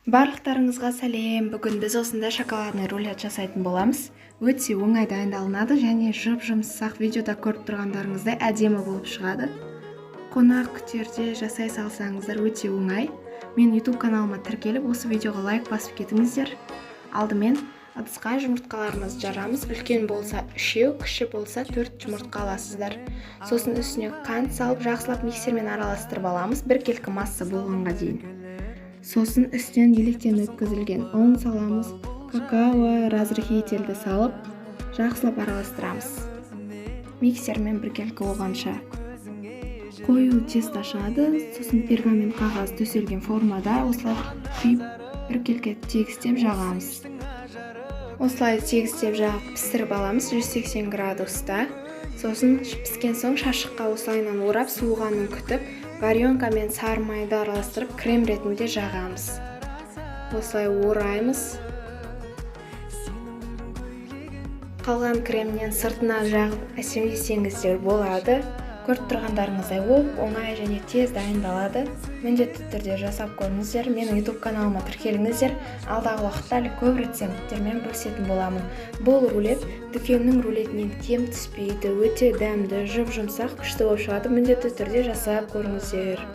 Барлықтарыңызға сәлем. Бүгін біз осындай шоколадный рулет жасайтын боламыз. Өте оңай дайындалынады және жып-жұмсақ видеода көріп тұрғандарыңыздай әдемі болып шығады. Қонақ күтерде жасай салсаңыздар өте оңай. Мен YouTube каналыма тіркеліп, осы видеоға лайк басып кетіңіздер. Алдымен ыдысқа жұмыртқаларымызды жарамыз. Үлкен болса 3, кіші болса 4 жұмыртқа аласыздар. Сосын үстіне қант салып, жақсылап миксермен араластырып аламыз, біркелкі масса болғанға дейін. Сосын үстінен електен өткізілген ұн саламыз, какао, разрыхителді салып, жақсылап араластырамыз. Миксермен біркелкі болғанша. Қою тест ашады, сосын пергамент қағаз төселген формада осылай күйіп біркелкі тегістеп жағамыз. Осылай тегістеп жағып пісіріп аламыз 180 градуста. Сосын піскен соң шашыққа осылайынан орап, суығанын күтіп, варенкамен сары майды араластырып, крем ретінде жағамыз. Осылай ораймыз. Қалған кремнен сыртына жағып әсемдесеңіздер болады. Көріп тұрғандарыңыздай ол оңай және тез дайындалады. Міндетті түрде жасап көріңіздер. Менің YouTube каналыма тіркеліңіздер. Алдағы уақытта көп рецепттермен бөлісетін боламын. Бұл рулет дүкеннің рулетінен кем түспейді. Өте дәмді, жып-жұмсақ, күшті болып шығады. Міндетті түрде жасап көріңіздер.